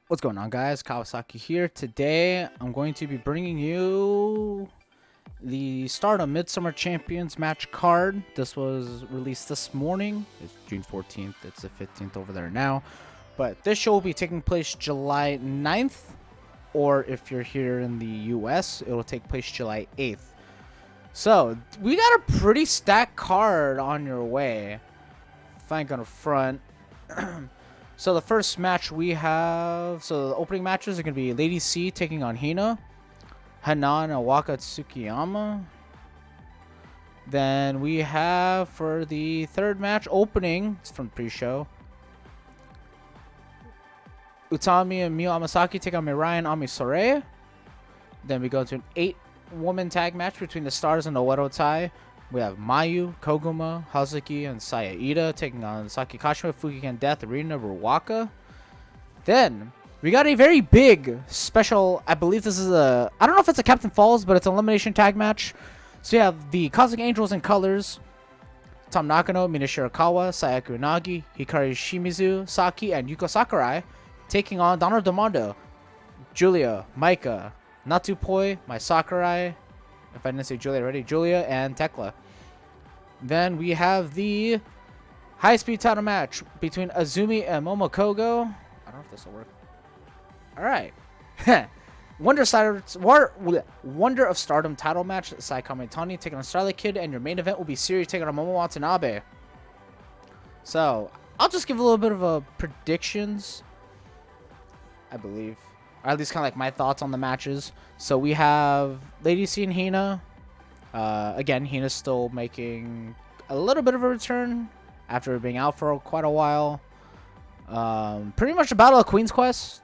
What's going on, guys? Kawasaki here. Today, I'm going to be bringing you the Stardom Midsummer Champions match card. This was released this morning. It's June 14th. It's the 15th over there now. But this show will be taking place July 9th, or if you're here in the US, it will take place July 8th. So, we got a pretty stacked card on your way. If I ain't gonna front. So the first match we have, so the opening matches are going to be Lady C taking on Hina, Hanan and Waka Tsukiyama. Then we have for the third match opening, it's from pre-show, Utami and Miyu Amasaki take on Mirai and Ami Sourei. Then we go to an 8-woman tag match between the Stars and the Oedo Tai. We have Mayu, Koguma, Hazuki, and Saya Ida taking on Saki Kashima, Fukigen Death, Arena, Ruwaka. Then, we got a very big special, I believe this is a, I don't know if it's a Captain Falls, but it's an elimination tag match. So you have the Cosmic Angels in colors, Tam Nakano, Mina Shirakawa, Sayaka Unagi, Hikari Shimizu, Saki, and Yuko Sakurai taking on Donner Demondo, Julia, Maika, Natupoi, Mai Sakurai, if I didn't say Julia already, Julia, and Tekla. Then we have the high-speed title match between Azumi and Momokogo. I don't know if this will work. Alright. Wonder of Stardom title match. Saikame Tani taking on Starlight Kid, and your main event will be Siri taking on Momo Watanabe. So, I'll just give a little bit of a predictions, I believe. Or at least kind of like my thoughts on the matches. So we have Lady C and Hina. Again, Hina's still making a little bit of a return after being out for quite a while. Pretty much a battle of Queen's Quest.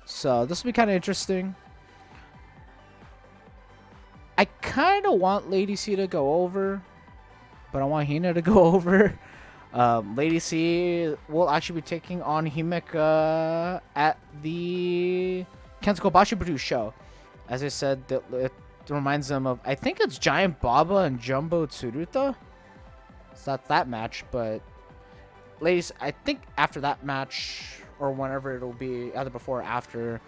So this will be kind of interesting. I kind of want Lady C to go over, but I want Hina to go over. Lady C will actually be taking on Himeka at the Kensuke Bashiburu show. As I said, it reminds them of, I think it's Giant Baba and Jumbo Tsuruta. It's not that match, but ladies, I think after that match, or whenever it'll be, either before or after,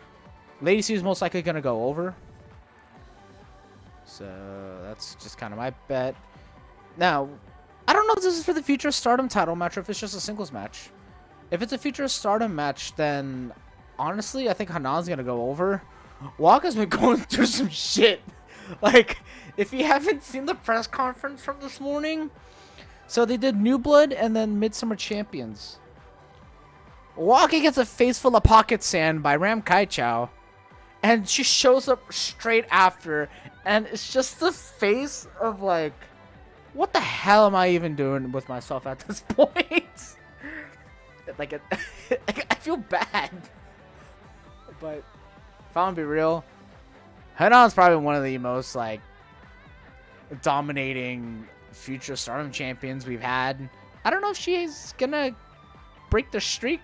Lady C is most likely going to go over. So that's just kind of my bet. Now, I don't know if this is for the future Stardom title match or if it's just a singles match. If it's a future Stardom match, then honestly, I think Hanan's going to go over. Waka's been going through some shit. Like, if you haven't seen the press conference from this morning, so they did New Blood and then Midsummer Champions. Waka gets a face full of pocket sand by Ram Kaichou, and she shows up straight after, and it's just the face of like, what the hell am I even doing with myself at this point? Like, I feel bad. But if I want to be real, Hanan's probably one of the most like dominating future Stardom champions we've had. I don't know if she's gonna break the streak.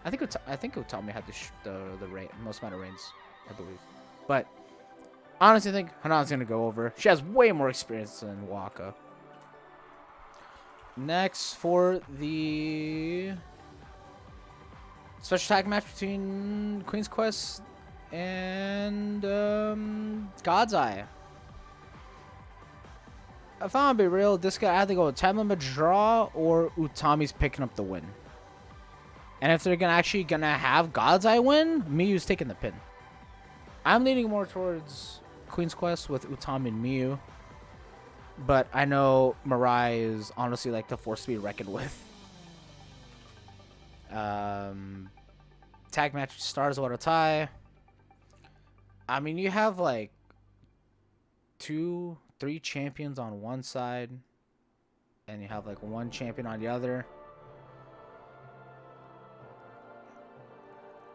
I think Utami had the most amount of reigns, I believe. But honestly, I think Hanan's gonna go over. She has way more experience than Waka. Next, for the special tag match between Queen's Quest and God's Eye. If I'm gonna be real, this guy either go with time limit draw or Utami's picking up the win. And if they're gonna have God's Eye win, Miyu's taking the pin. I'm leaning more towards Queen's Quest with Utami and Miyu. But I know Mirai is honestly like the force to be reckoned with. Tag match Stars Oedo Tai. I mean, you have like 2-3 champions on one side, and you have like one champion on the other.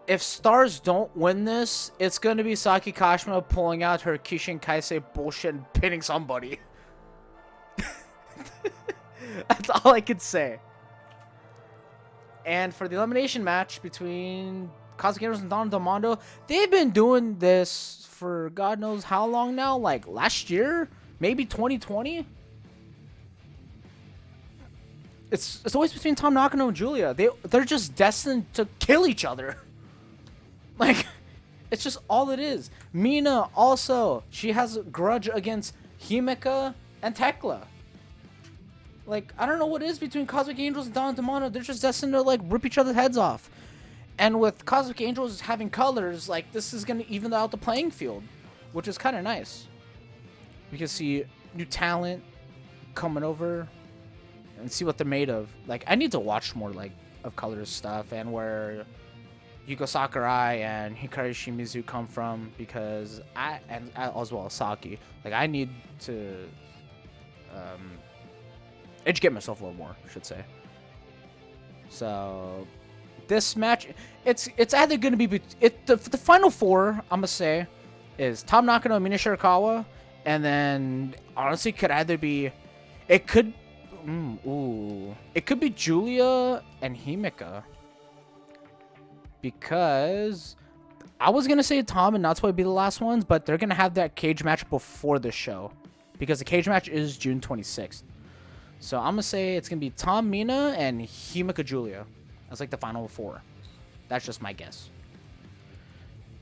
If Stars don't win this, it's going to be Saki Kashima pulling out her Kishin Kaisei bullshit and pinning somebody. That's all I could say. And for the elimination match between Cosmic Angels and Don Demondo, they've been doing this for God knows how long now. Like last year, maybe 2020. It's always between Tom Nakano and Julia. They're just destined to kill each other. Like, it's just all it is. Mina also, she has a grudge against Himeka and Tekla. Like, I don't know what it is between Cosmic Angels and Dawn Demona. They're just destined to, like, rip each other's heads off. And with Cosmic Angels having colors, like, this is going to even out the playing field, which is kind of nice. We can see new talent coming over and see what they're made of. Like, I need to watch more, like, of colors stuff and where Yuko Sakurai and Hikari Shimizu come from, because as well as Saki. Like, I need to educate myself a little more, I should say. So this match, it's either going to be the final four, I'm gonna say, is Tam Nakano and Mina Shirakawa, and then honestly could either be, it could be Julia and Himeka, because I was gonna say Tom and Natsuko would be the last ones, but they're gonna have that cage match before the show, because the cage match is June 26th. So I'm gonna say it's gonna be Tom, Mina, and Himeka Julia. That's like the final four. That's just my guess.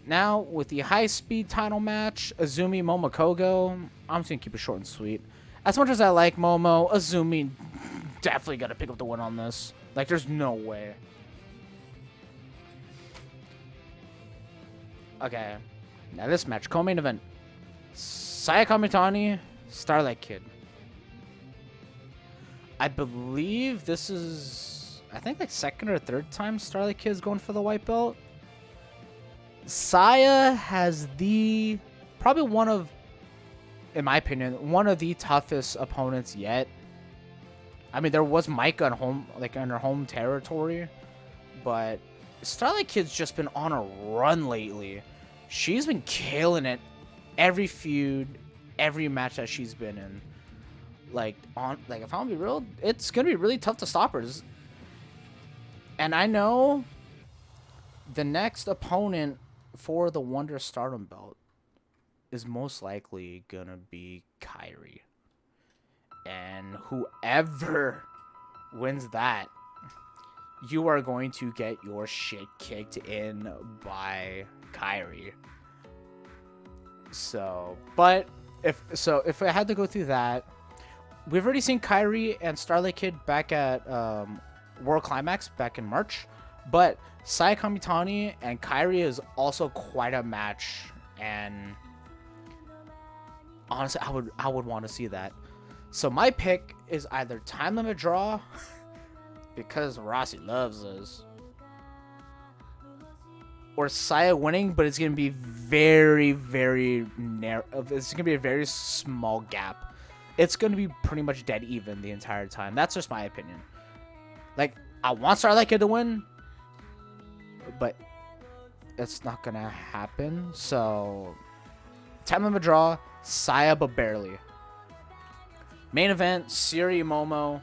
Now with the high-speed title match, Azumi Momo Kogo. I'm just gonna keep it short and sweet. As much as I like Momo, Azumi definitely gotta pick up the win on this. Like, there's no way. Okay, now this match, co-main event: Saya Kamitani, Starlight Kid. I believe this is, I think, like second or third time Starlight Kid is going for the white belt. Saya has probably one of, in my opinion, one of the toughest opponents yet. I mean, there was Micah on home, like in her home territory, but Starlight Kid's just been on a run lately. She's been killing it every feud, every match that she's been in. Like, if I'm gonna be real, it's gonna be really tough to stop her. And I know the next opponent for the Wonder Stardom belt is most likely gonna be Kairi. And whoever wins that, you are going to get your shit kicked in by Kairi. So, but if I had to go through that, we've already seen Kairi and Starlight Kid back at World Climax back in March, but Saya Kamitani and Kairi is also quite a match, and honestly, I would want to see that. So my pick is either time limit draw, because Rossi loves us, or Saya winning, but it's gonna be very, very narrow. It's gonna be a very small gap. It's gonna be pretty much dead even the entire time. That's just my opinion. Like, I want Starlight Kid to win, but it's not gonna happen. So time limit draw, Saya, but barely. Main event, Syuri Momo.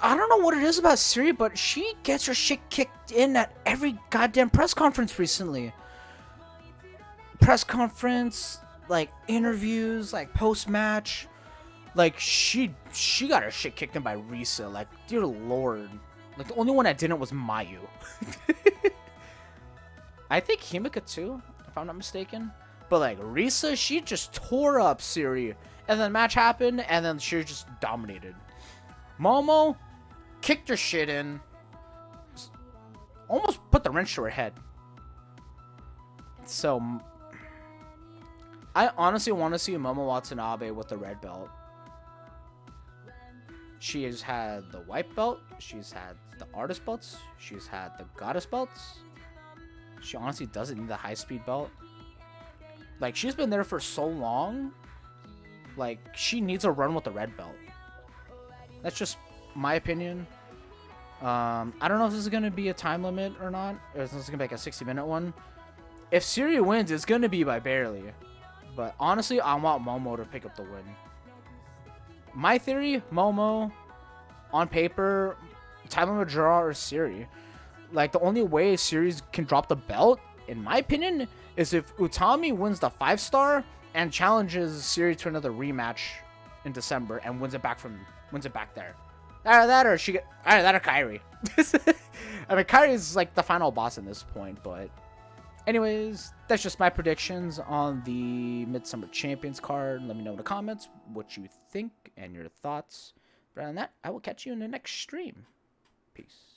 I don't know what it is about Syuri, but she gets her shit kicked in at every goddamn press conference recently. Press conference, like interviews, like post-match. Like, she got her shit kicked in by Risa. Like, dear lord. Like, the only one that didn't was Mayu. I think Himeka too, if I'm not mistaken. But like, Risa, she just tore up Syuri. And then the match happened, and then she just dominated. Momo kicked her shit in. Almost put the wrench to her head. So, I honestly want to see Momo Watanabe with the red belt. She has had the white belt. She's had the artist belts. She's had the goddess belts. She honestly doesn't need the high-speed belt. Like, she's been there for so long. Like, she needs a run with the red belt. That's just my opinion. I don't know if this is going to be a time limit or not. Or if this is going to be like a 60-minute one. If Syuri wins, it's going to be by barely. But honestly, I want Momo to pick up the win. My theory, Momo, on paper, time limit draw, or Syuri. Like, the only way Syuri can drop the belt, in my opinion, is if Utami wins the 5-star and challenges Syuri to another rematch in December and wins it back there. Either that or either that or Kairi. I mean, Kairi is like the final boss in this point, but anyways, that's just my predictions on the Midsummer Champions card. Let me know in the comments what you think and your thoughts. But other than that, I will catch you in the next stream. Peace.